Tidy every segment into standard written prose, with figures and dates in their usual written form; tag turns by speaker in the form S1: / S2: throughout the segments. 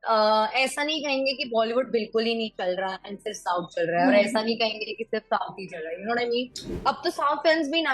S1: ऐसा नहीं कहेंगे कि बॉलीवुड बिल्कुल ही नहीं चल रहा एंड सिर्फ साउथ चल रहा है, और ऐसा नहीं कहेंगे कि सिर्फ साउथ ही चल रहा है, you know what I mean. अब तो साउथ फिल्म्स भी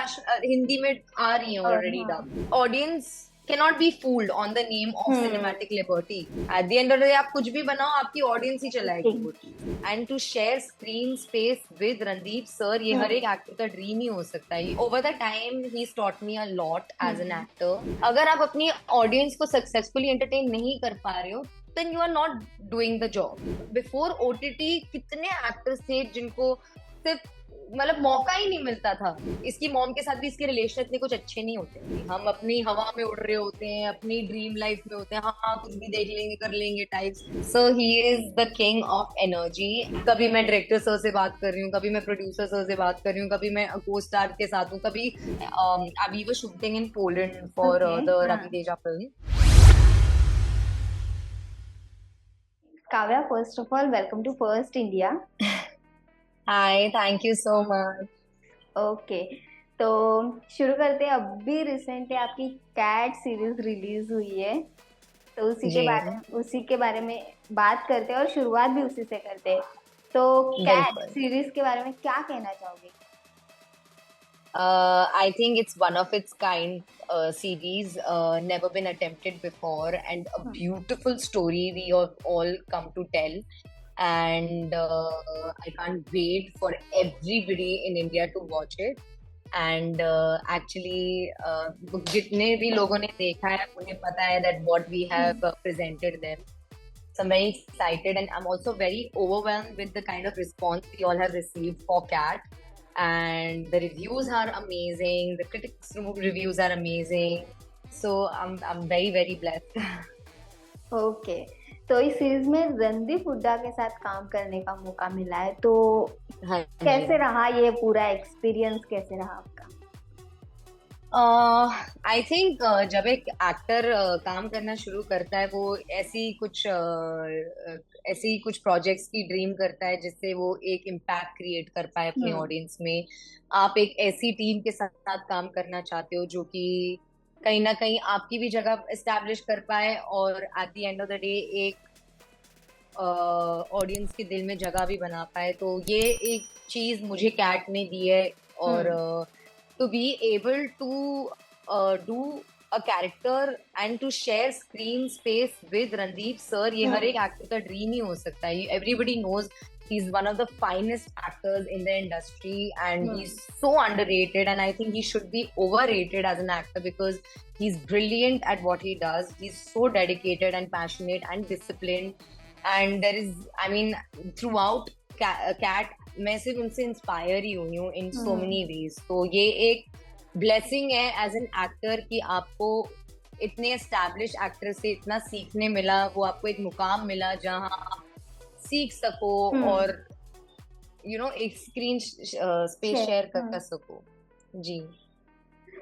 S1: हिंदी में आ रही हैं
S2: और
S1: ऑलरेडी
S2: हाँ।
S1: Dub. Audience cannot be fooled on the name of
S2: hmm.
S1: cinematic liberty. At the end of the day आप कुछ भी बनाओ, आपकी ऑडियंस ही चलाएगी
S2: ठीक।
S1: वो चीज। And to share screen space with Randeep sir, ये हर
S2: हम्म।
S1: एक एक्टर का ड्रीम ही हो सकता है। Over the time he taught me a lot as an
S2: hmm.
S1: actor। अगर आप अपनी ऑडियंस को सक्सेसफुली एंटरटेन नहीं कर पा रहे हो, then you are not doing the job। Before OTT कितने एक्टर्स थे जिनको सिर्फ मतलब मौका ही नहीं मिलता था। इसकी मॉम के साथ भी इसके रिलेशन इतने कुछ अच्छे नहीं होते। हम अपनी हवा में उड़ रहे होते हैं, अपनी ड्रीम लाइफ में होते हैं, हाँ हाँ कुछ भी देख लेंगे कर लेंगे types. So he is the king of energy. कभी मैं डायरेक्टर सर से बात कर रही हूँ, कभी मैं प्रोड्यूसर सर से बात कर रही हूँ, कभी मैं को स्टार के साथ हूँ, कभी अभी वो shooting in Poland for
S2: okay.
S1: The
S2: हाँ।
S1: Ravi Teja film.
S2: Kavya, first of all welcome to first India.
S1: Hi, thank you so much.
S2: Okay. तो शुरू करते हैं। अभी रिसेंटली आपकी कैट सीरीज रिलीज हुई है, तो
S1: जी
S2: उसी के बारे में बात करते हैं और शुरुआत भी उसी से करते हैं। तो कैट
S1: बिल्कुल।
S2: सीरीज के बारे में क्या कहना चाहोगे?
S1: I think it's one of its kind series, never been attempted before, and a
S2: hmm.
S1: beautiful story we have all come to tell. And I can't wait for everybody in India to watch it. And actually, जितने भी लोगों ने देखा है उन्हें पता है that what we have presented them. So I'm very excited, and I'm also very overwhelmed with the kind of response we all have received for Cat. And the reviews are amazing. The critics reviews are amazing. So I'm very very blessed.
S2: Okay. तो इस series में रणदीप हुड्डा के साथ काम करने का मौका मिला है, तो
S1: हाँ जी।
S2: कैसे रहा ये पूरा एक्सपीरियंस, कैसे रहा आपका?
S1: आई थिंक जब एक एक्टर काम करना शुरू करता है, वो ऐसी कुछ प्रोजेक्ट्स की ड्रीम करता है जिससे वो एक इम्पैक्ट क्रिएट कर पाए अपनी
S2: हम्म।
S1: ऑडियंस में। आप एक ऐसी टीम के साथ काम करना चाहते हो जो कि कहीं ना कहीं आपकी भी जगह एस्टैब्लिश कर पाए, और eight the end of the day एक ऑडियंस के दिल में जगह भी बना पाए। तो ये एक चीज मुझे कैट ने दी है। और
S2: hmm.
S1: To be able to do a character and to share screen space with Randeep sir, ये हर
S2: हम्म।
S1: एक एक्टर का ड्रीम ही हो सकता है। Everybody knows he is one of the finest actors in the industry, and
S2: hmm.
S1: he's so underrated, and I think he should be overrated as an actor because he's brilliant at what he does. He's so dedicated and passionate and disciplined, and there is, I mean, throughout cat मैं सिर्फ उनसे inspire ही हुई हूँ इन सो
S2: हम्म।
S1: Many ways. तो ये एक blessing है as an actor कि आपको इतने एस्टैब्लिश एक्टर से इतना सीखने मिला, वो आपको एक मुकाम मिला जहाँ आप सीख सको
S2: हम्म।
S1: और एक स्क्रीन स्पेस
S2: शेर।
S1: शेयर कर सको। जी।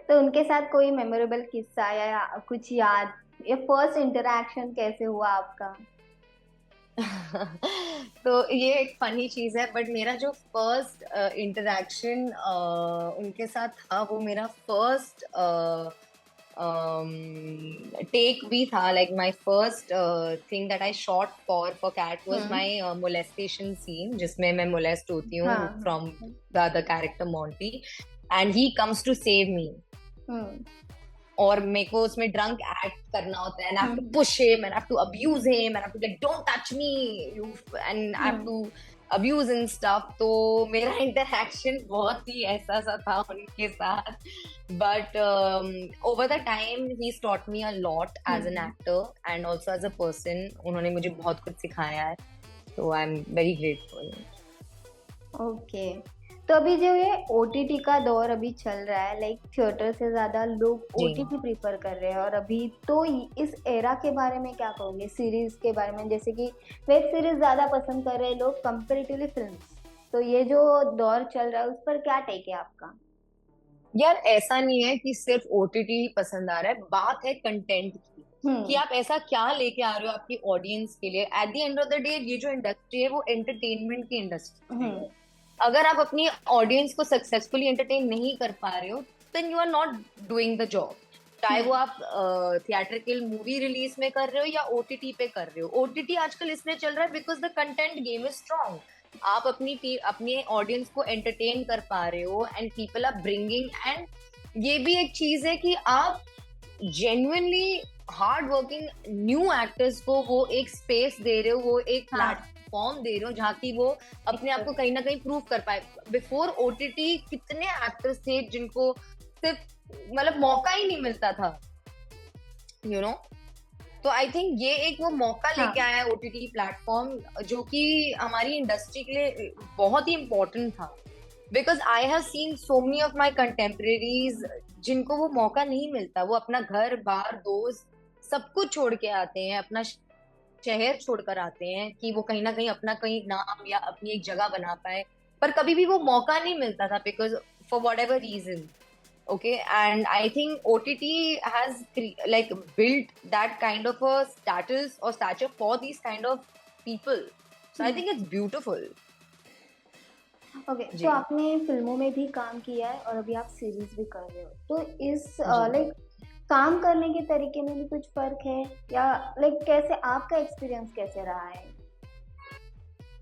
S2: तो उनके साथ कोई मेमोरेबल किस्सा या कुछ याद, या फर्स्ट इंटरेक्शन कैसे हुआ आपका?
S1: तो ये एक फनी चीज है, बट मेरा जो फर्स्ट इंटरेक्शन उनके साथ था, वो मेरा फर्स्ट टेक भी था। Like my first thing that I shot for Cat was
S2: hmm.
S1: My molestation scene, जिसमें मैं मोलेस्ट होती हूँ
S2: हाँ।
S1: From the character Monty, and he comes to save me.
S2: Hmm.
S1: और मेरे को उसमें ड्रंक एक्ट करना होता है, and I have to
S2: hmm.
S1: Push him, and I have to abuse him, and I have to like don't touch me you, and I have
S2: hmm.
S1: To abuse and stuff. तो मेरा interaction बहुत ही ऐसा सा था उनके साथ। But over the time he taught me a lot as an
S2: hmm.
S1: actor and also as a person। उन्होंने मुझे बहुत कुछ सिखाया है, तो I am very grateful.
S2: Okay. तो अभी जो ये ओटीटी का दौर अभी चल रहा है, लाइक थिएटर से ज्यादा लोग
S1: जी।
S2: ओटीटी प्रीफर कर रहे हैं, और अभी तो इस एरा के बारे में क्या कहोगे, सीरीज के बारे में? जैसे कि वेब सीरीज ज्यादा पसंद कर रहे हैं लोग कंपेरेटिवली फिल्म्स, तो ये जो दौर चल रहा है उस पर क्या टेक है आपका?
S1: यार ऐसा नहीं है कि सिर्फ ओटीटी ही पसंद आ रहा है, बात है कंटेंट की कि
S2: हम्म।
S1: आप ऐसा क्या लेके आ रहे हो आपकी ऑडियंस के लिए। Eight the end of the day ये जो इंडस्ट्री है वो एंटरटेनमेंट की इंडस्ट्री है।
S2: हम्म।
S1: अगर आप अपनी ऑडियंस को सक्सेसफुली एंटरटेन नहीं कर पा रहे हो, then you are not doing the job. चाहे वो आप थिएट्रिकल मूवी रिलीज में कर रहे हो या ओटीटी पे कर रहे हो। ओटीटी आजकल इसलिए चल रहा है because the content game is strong. आप अपने ऑडियंस को एंटरटेन कर पा रहे हो and people are bringing, and ये भी एक चीज है कि आप genuinely hard working new actors को वो एक स्पेस दे रहे हो, वो एक प्लेटफॉर्म दे रहे हो जहाँ की वो अपने आप को कहीं ना कहीं प्रूव कर पाए। बिफोर ओटीटी कितने एक्टर्स थे जिनको सिर्फ मतलब मौका ही नहीं मिलता था, यू नो। तो आई थिंक ये एक वो मौका लेके आया है ओटीटी प्लेटफॉर्म, जो कि हमारी इंडस्ट्री के लिए बहुत ही इम्पोर्टेंट था। Because I have seen so many of my contemporaries जिनको वो मौका नहीं मिलता, वो अपना घर बार दोस्त सब कुछ छोड़ के आते हैं, अपना शहर छोड़कर आते हैं कि वो कहीं ना कहीं अपना कहीं नाम या अपनी एक जगह बना पाए, पर कभी भी वो मौका नहीं मिलता था because for whatever reason. Okay, and I think OTT has built that kind of a status or stature for these kind of people. So I think it's beautiful.
S2: Okay, तो आपने फिल्मों में भी काम किया है और अभी आप सीरीज भी कर रहे हो, तो इस काम करने के तरीके में भी कुछ फर्क है या कैसे आपका एक्सपीरियंस कैसे रहा है?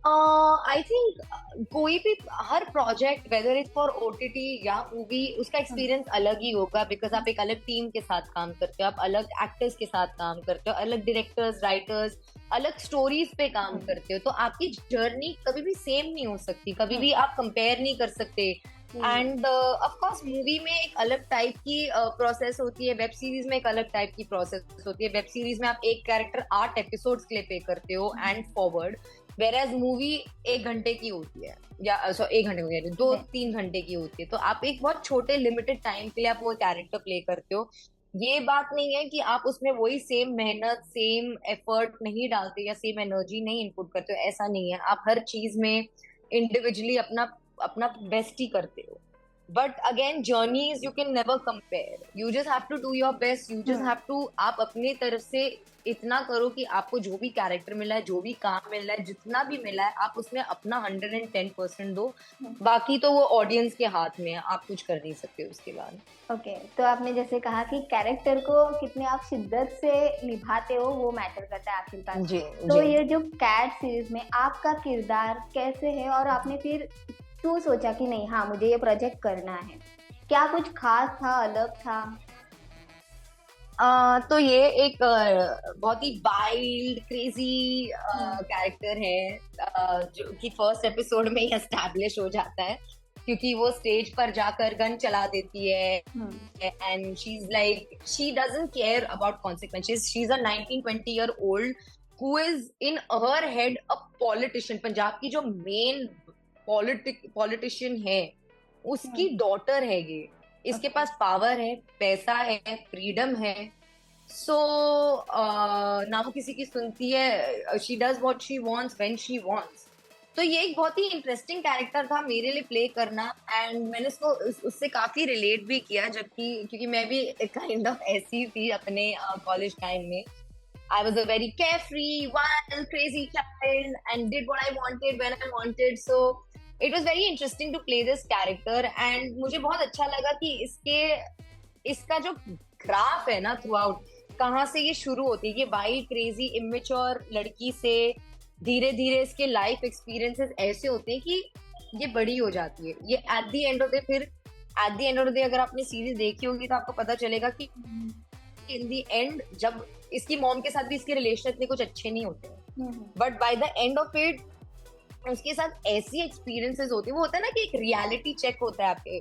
S1: आई थिंक कोई भी हर project whether is for OTT या मूवी, उसका एक्सपीरियंस अलग ही होगा बिकॉज आप एक अलग टीम के साथ काम करते हो, आप अलग एक्टर्स के साथ काम करते हो, अलग डायरेक्टर्स, राइटर्स, अलग स्टोरीज पे काम करते हो, तो आपकी जर्नी कभी भी सेम नहीं हो सकती, कभी भी आप कंपेयर नहीं कर सकते। एंड ऑफ कोर्स मूवी में एक अलग टाइप की प्रोसेस होती है, वेब सीरीज में एक अलग टाइप की प्रोसेस होती है। वेब सीरीज में आप एक कैरेक्टर 8 एपिसोड्स के लिए पे करते हो एंड फॉरवर्ड, वेराज मूवी 1 घंटे की होती है, या 1 घंटे की 2-3 घंटे की होती है, तो आप एक बहुत छोटे लिमिटेड टाइम के लिए आप वो कैरेक्टर प्ले करते हो। ये बात नहीं है कि आप उसमें वही सेम मेहनत, सेम एफर्ट नहीं डालते या सेम एनर्जी नहीं इनपुट करते हो, ऐसा नहीं है। आप हर चीज में इंडिविजुअली अपना अपना बेस्ट ही करते हो, but again journeys you can never compare, you just have to do your best, you just have to, आप अपनी तरफ से इतना करो कि आपको जो भी कैरेक्टर मिला है, जो भी काम मिला है, जितना भी मिला है, आप उसमें अपना 110% दो, बाकी तो वो ऑडियंस के हाथ में है, आप कुछ कर नहीं सकते उसके बाद।
S2: ओके, तो आपने जैसे कहा कि कैरेक्टर को कितने आप शिद्दत से निभाते हो वो मैटर करता है आखिरकार।
S1: जी,
S2: तो
S1: जी।
S2: ये जो कैट सीरीज में आपका किरदार कैसे है और आपने फिर क्यों सोचा कि नहीं, हाँ मुझे ये प्रोजेक्ट करना है? क्या कुछ खास था, अलग था?
S1: तो ये एक बहुत ही वाइल्ड क्रेजी कैरेक्टर है, जो कि फर्स्ट एपिसोड में ही एस्टैब्लिश हो जाता है, क्योंकि वो स्टेज पर जाकर गन चला देती है and she is like, she doesn't care about consequences, she is a 19-20 year old who is in her head a politician. Punjab की जो मेन पॉलिटिशियन है उसकी डॉटर है ये, इसके पास पावर है, पैसा है, फ्रीडम है, सो ना वो किसी की सुनती है, she does what she wants when she wants. तो ये एक बहुत ही इंटरेस्टिंग कैरेक्टर था मेरे लिए प्ले करना, एंड मैंने उसको उससे काफी रिलेट भी किया, जबकि क्योंकि मैं भी काइंड ऑफ ऐसी थी अपने कॉलेज टाइम में। I was a very carefree, wild, crazy child and did what I wanted when I wanted. So it was very interesting to play this character, and मुझे बहुत अच्छा लगा कि इसका जो ग्राफ है ना थ्रू आउट, कहाँ से ये शुरू होती है, ये वाइल्ड, क्रेजी, इमेच्योर लड़की से धीरे धीरे इसके लाइफ एक्सपीरियंसेस ऐसे होते हैं कि ये बड़ी हो जाती है। ये eight the end of the day अगर आपने सीरीज देखी होगी तो आपको पता चलेगा कि इन द एंड जब इसकी मॉम के साथ भी इसके रिलेशन इतने कुछ अच्छे नहीं होते हैं, but by the end of it उसके साथ ऐसी एक्सपीरियंसेस होती है, वो होता है ना कि एक रियलिटी चेक होता है आपके।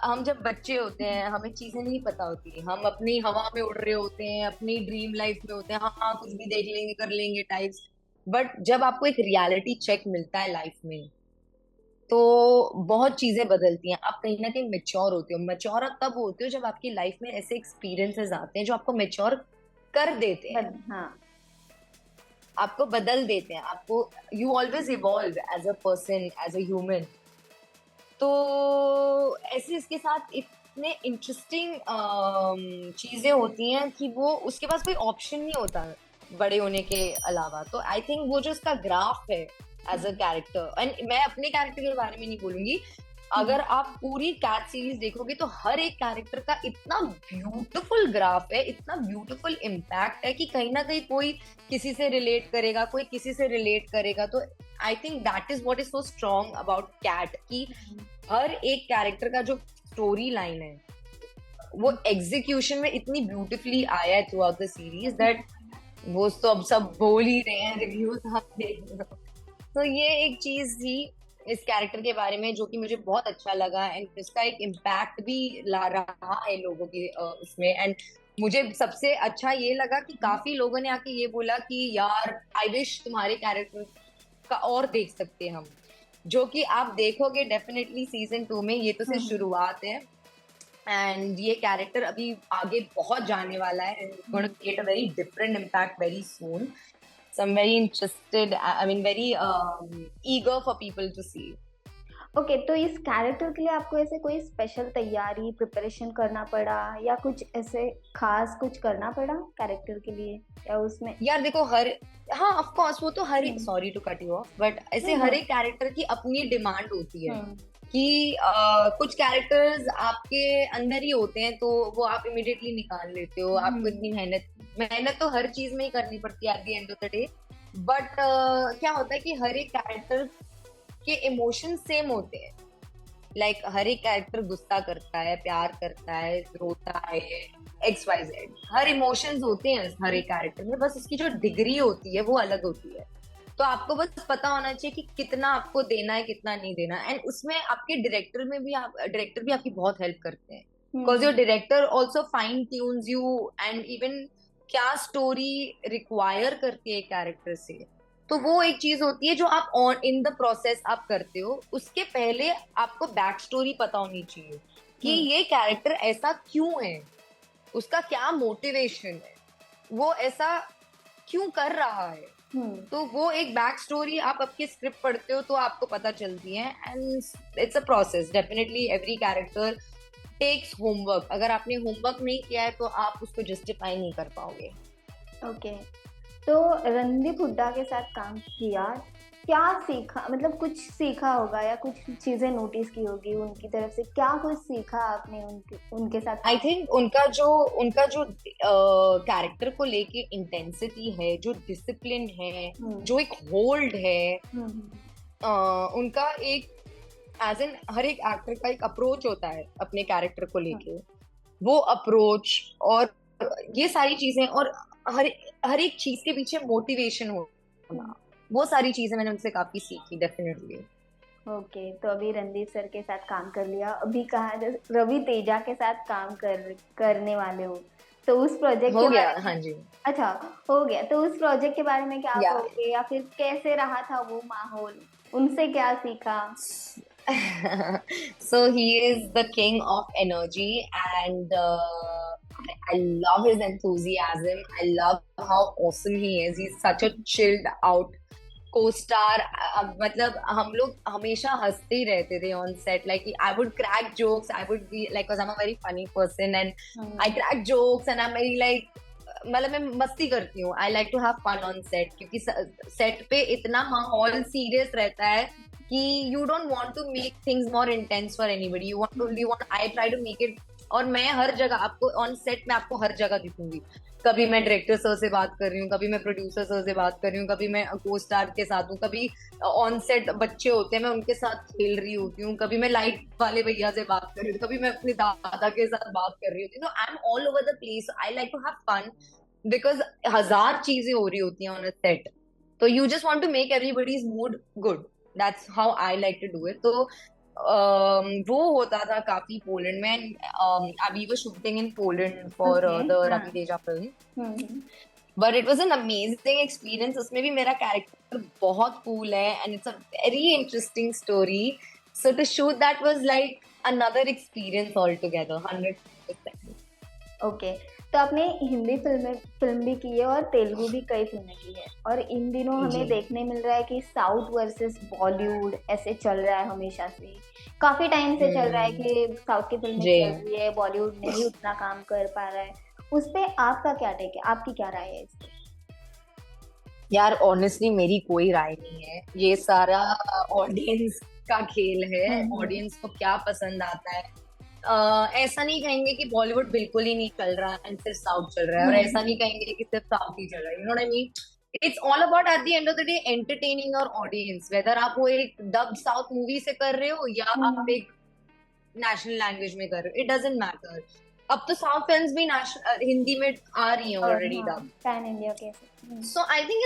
S1: हम जब बच्चे होते हैं हमें चीजें नहीं पता होती, हम अपनी हवा में उड़ रहे होते हैं, अपनी ड्रीम लाइफ में होते हैं, हाँ कुछ भी देख लेंगे, कर लेंगे टाइप्स, बट जब आपको एक रियलिटी चेक मिलता है लाइफ में तो बहुत चीजें बदलती हैं, आप कहीं ना कहीं मेच्योर होते हो। मेच्योर आप तब होते हो जब आपकी लाइफ में ऐसे एक्सपीरियंसेस आते हैं जो आपको मेच्योर कर देते हैं,
S2: हाँ,
S1: आपको बदल देते हैं, आपको you always evolve as a person, as a human. तो ऐसे इसके साथ इतने इंटरेस्टिंग चीजें होती हैं कि वो उसके पास कोई ऑप्शन नहीं होता बड़े होने के अलावा। तो आई थिंक वो जो उसका ग्राफ है एज अ कैरेक्टर, एंड मैं अपने कैरेक्टर के बारे में नहीं बोलूंगी, अगर आप पूरी कैट सीरीज देखोगे तो हर एक कैरेक्टर का इतना ब्यूटीफुल ग्राफ है, इतना ब्यूटीफुल इम्पैक्ट है कि कहीं ना कहीं कोई किसी से रिलेट करेगा, कोई किसी से रिलेट करेगा। तो I think that is what is so strong about CAT, कि हर एक कैरेक्टर का जो स्टोरी लाइन है वो एग्जीक्यूशन में इतनी ब्यूटीफुली आया है through out the series that वो तो अब सब बोल ही रहे हैं, रिव्यूज आप देख रहे हो। तो ये एक चीज थी इस कैरेक्टर के बारे में जो कि मुझे बहुत अच्छा लगा, एंड इसका एक इम्पैक्ट भी ला रहा है लोगों की उसमें। एंड मुझे सबसे अच्छा ये लगा कि काफी लोगों ने आके ये बोला कि यार आई विश तुम्हारे कैरेक्टर का और देख सकते हम, जो कि आप देखोगे डेफिनेटली सीजन 2 में। ये तो सिर्फ शुरुआत है, एंड ये कैरेक्टर अभी आगे बहुत जाने वाला है, and it's gonna create a very different impact very soon. So I'm very interested, I mean very eager for people to see.
S2: Okay, तो इस कैरेक्टर के लिए आपको ऐसे कोई स्पेशल तैयारी प्रिपरेशन करना पड़ा या कुछ ऐसे खास कुछ करना पड़ा कैरेक्टर के लिए, या उसमें?
S1: यार देखो हाँ ऑफ कोर्स वो तो sorry to cut you off, but ऐसे हर एक कैरेक्टर की अपनी डिमांड होती है कि कुछ कैरेक्टर्स आपके अंदर ही होते हैं तो वो आप इमिडिएटली निकाल लेते हो। आपको इतनी मेहनत तो हर चीज में ही करनी पड़ती है eight the end of the day, but क्या होता है कि हर एक कैरेक्टर के इमोशन सेम होते हैं। लाइक हर एक कैरेक्टर गुस्सा करता है, प्यार करता है, रोता है, XYZ, हर इमोशंस होते हैं हर एक कैरेक्टर में, बस उसकी जो डिग्री होती है वो अलग होती है। तो आपको बस पता होना चाहिए कि कितना आपको देना है, कितना नहीं देना। एंड उसमें आपके डायरेक्टर भी आपकी बहुत हेल्प करते हैं, because your director also fine tunes you, and even क्या स्टोरी रिक्वायर करती है कैरेक्टर से। तो वो एक चीज होती है जो आप ऑन इन द प्रोसेस आप करते हो, उसके पहले आपको बैक स्टोरी पता होनी चाहिए कि ये कैरेक्टर ऐसा क्यों है, उसका क्या मोटिवेशन है, वो ऐसा क्यों कर रहा है। तो वो एक बैक स्टोरी आप आपके स्क्रिप्ट पढ़ते हो तो आपको पता चलती है, and it's a process. Definitely every character takes homework. अगर आपने होमवर्क नहीं किया है तो आप उसको जस्टिफाई नहीं कर पाओगे।
S2: ओके, तो रणदीप हुड्डा के साथ काम किया, क्या सीखा? मतलब कुछ सीखा होगा या कुछ चीजें नोटिस की होगी उनकी तरफ से, क्या कुछ सीखा आपने उनके साथ?
S1: आई थिंक उनका जो कैरेक्टर को लेके इंटेंसिटी है, जो डिसिप्लिन है, जो एक होल्ड है, उनका एक एज एन हर एक एक्टर का एक अप्रोच होता है अपने कैरेक्टर को लेके, वो अप्रोच और ये सारी चीजें, और हर एक चीज के पीछे मोटिवेशन होना, वो सारी चीजें मैंने उनसे काफी सीखी डेफिनेटली।
S2: ओके, तो अभी रणदीप सर के साथ काम कर लिया, अभी कहा रवि तेजा के साथ काम करने वाले हो, तो उस प्रोजेक्ट
S1: हो गया? हाँ जी,
S2: अच्छा हो गया। तो उस प्रोजेक्ट के बारे में क्या कहोगे, या फिर कैसे रहा था वो माहौल, उनसे क्या सीखा?
S1: So he is the king of energy, and I love his enthusiasm. I love how awesome he is. He's such a chilled out co-star. मतलब हम लोग हमेशा हंसते ही रहते थे on set. Like I would crack jokes. I would be like, because I'm a very funny person, and I crack jokes, and I'm very like, मतलब मैं मस्ती करती हूँ। I like to have fun on set, क्योंकि set पे इतना माहौल serious रहता है कि you don't want to make things more intense for anybody. I try to make it, और मैं हर जगह आपको ऑन सेट में आपको हर जगह दिखूंगी। कभी मैं डायरेक्टर सर से बात कर रही हूँ, कभी मैं प्रोड्यूसर सर से बात कर रही हूँ, कभी मैं को स्टार के साथ हूँ, कभी ऑन सेट बच्चे होते हैं मैं उनके साथ खेल रही होती हूँ, कभी मैं लाइट वाले भैया से बात कर रही हूँ, कभी मैं अपने दादा के साथ बात कर रही होती हूँ। तो I am all over the place. I like to have fun because 1000 चीजें हो रही होती हैं ऑन अ सेट, तो you just want to make everybody's mood good. That's how I like to do it. तो वो होता था काफी पोलैंड में। अभी वो shooting in Poland for the Ravi Teja film, but it was an amazing experience. उसमें भी मेरा कैरेक्टर बहुत कूल है, and it's a very interesting story. So to shoot that was like another experience altogether 100%।
S2: Okay, तो आपने Hindi film भी की है और तेलुगु भी कई फिल्में की है, और इन दिनों हमें देखने मिल रहा है कि साउथ वर्सेस बॉलीवुड ऐसे चल रहा है, हमेशा से काफी टाइम से चल रहा है कि साउथ की फिल्में चल रही है, बॉलीवुड नहीं उतना काम कर पा रहा है। उस पे आपका क्या टेक है, आपकी क्या राय है इस पे?
S1: यार ऑनेस्टली मेरी कोई राय नहीं है, ये सारा ऑडियंस का खेल है,
S2: हम्म।
S1: ऑडियंस को क्या पसंद आता है। ऐसा नहीं कहेंगे कि बॉलीवुड बिल्कुल ही नहीं चल रहा एंड सिर्फ साउथ चल रहा है, और ऐसा नहीं कहेंगे कि सिर्फ साउथ ही चल रहा है, you know what I mean. It's all about at the end of the day entertaining your audience, whether आप वो एक डब्ड साउथ मूवी से कर रहे हो या आप एक नेशनल लैंग्वेज में कर रहे हो, इट डजंट मैटर। अब तो साउथ फिल्म्स भी हिंदी में आ रही हैं
S2: और
S1: ऑलरेडी
S2: हाँ,
S1: डब।
S2: पैन इंडिया कैसे।
S1: So I think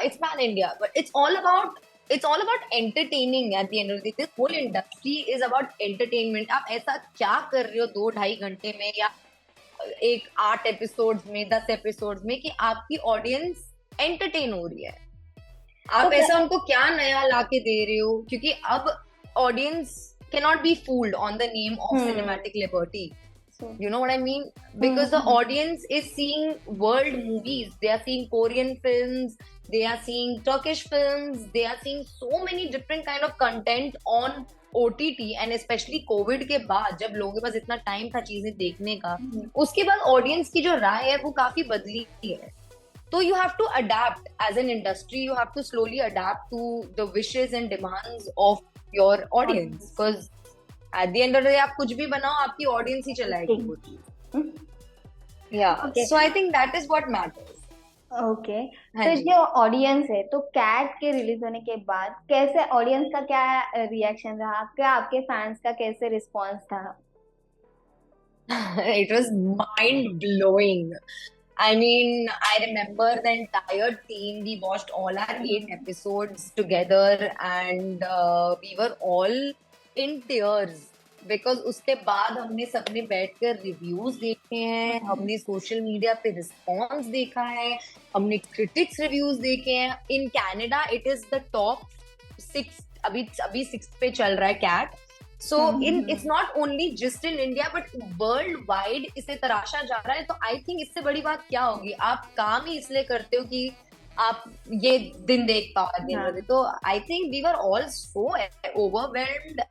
S1: it's pan India, but it's all about entertaining at the end of the day. This whole industry is about entertainment. आप ऐसा क्या कर रहे हो 2-2.5 घंटे में या एक 8 एपिसोड्स में 10 एपिसोड्स में कि आपकी ऑडियंस एंटरटेन हो रही है। आप
S2: तो
S1: ऐसा उनको क्या नया लाके दे रहे हो, क्योंकि अब audience cannot be fooled on the name of cinematic liberty. You know what I mean? Because the audience is seeing world movies. They are seeing Korean films. They are seeing Turkish films. They are seeing so many different kind of content on OTT. And especially COVID के बाद जब लोगों के पास इतना time था चीजें देखने का, उसके बाद ऑडियंस की जो राय है वो काफी बदली है। तो you have to adapt as an industry. You have to slowly adapt to the wishes and demands of your audience. Because at the end of the day आप कुछ भी बनाओ, आपकी ऑडियंस ही चलाएगी वो चीज। So I think that is what matters.
S2: Okay, तो जो ऑडियंस है, तो कैट के रिलीज होने के बाद कैसे ऑडियंस का क्या रिएक्शन रहा, क्या आपके फैंस का कैसे रिस्पॉन्स था?
S1: It was mind blowing. I mean, I remember the entire team. We watched all our 8 episodes together, and we were all in tears. Because उसके बाद हमने सबने बैठकर रिव्यूज देखे हैं, हमने सोशल मीडिया पे रिस्पॉन्स देखा है, हमने क्रिटिक्स रिव्यूज देखे हैं। In Canada it is the top 6, अभी 6 पे चल रहा है CAT. So it's not only just in India but worldwide इसे तराशा जा रहा है। तो आई थिंक इससे बड़ी बात क्या होगी, आप काम ही इसलिए करते हो कि आप ये दिन देख पाओ। तो I think we were all so overwhelmed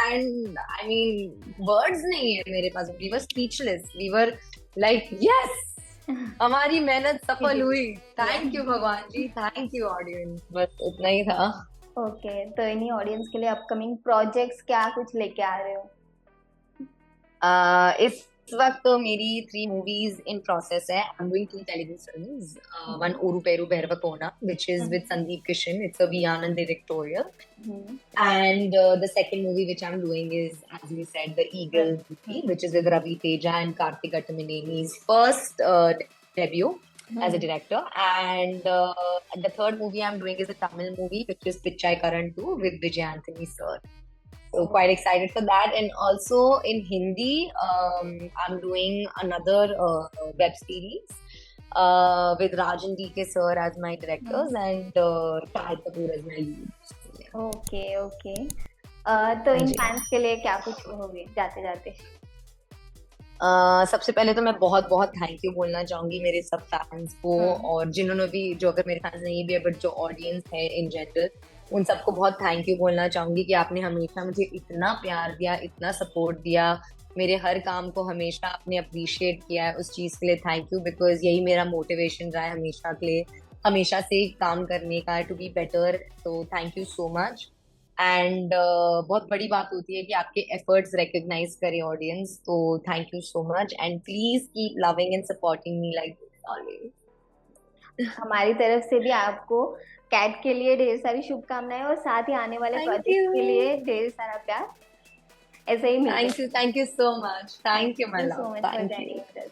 S1: and I mean words नहीं है मेरे पास। we were speechless, we were like yes हमारी मेहनत सफल हुई, थैंक यू भगवान जी, थैंक यू ऑडियंस, बस इतना ही था।
S2: ओके, तो इन्हीं ऑडियंस के लिए अपकमिंग प्रोजेक्ट्स क्या कुछ लेके आ रहे हो?
S1: इस वक्त तो मेरी 3 मूवीज इन प्रोसेस है। I am doing 2 Telugu films, one Oru Peru Bhairav कोना which is with Sandeep Kishan. It's a V Anand directorial. And the second movie which I'm doing is, as we said, the Eagle movie, which is with Ravi Teja and Kartik Attamaneni's first debut as a director. And the third movie I'm doing is a Tamil movie which is Pichai Karan 2 with Vijay Anthony sir. So quite excited for that. And also in Hindi, I'm doing another web series with Raj and DK sir as my directors and Shahid Kapoor as my lead.
S2: Okay okay, तो इन fans के लिए क्या कुछ कहोगे जाते जाते?
S1: सबसे पहले तो मैं बहुत बहुत थैंक यू बोलना चाहूंगी मेरे सब फैंस को, और जिन्होंने भी, जो अगर मेरे फैंस नहीं भी है बट जो ऑडियंस है इन जनरल, उन सबको बहुत थैंक यू बोलना चाहूंगी कि आपने हमेशा मुझे इतना प्यार दिया, इतना सपोर्ट दिया, मेरे हर काम को हमेशा आपने अप्रिशिएट किया है। उस चीज़ के लिए थैंक यू, बिकॉज यही मेरा मोटिवेशन रहा है हमेशा के लिए, हमेशा से काम करने का, टू बी बेटर। तो thank you so much. And बहुत बड़ी बात होती है कि आपके एफर्ट्स रिकॉग्नाइज करे ऑडियंस, तो thank you so much and please keep loving and supporting me like this always.
S2: हमारी तरफ से भी आपको कैट के लिए ढेर सारी शुभकामनाएं और साथ ही आने वाले प्रोजेक्ट के लिए ढेर सारा प्यार ऐसे ही।
S1: Thank you so much, thank you my love,
S2: so much for joining us.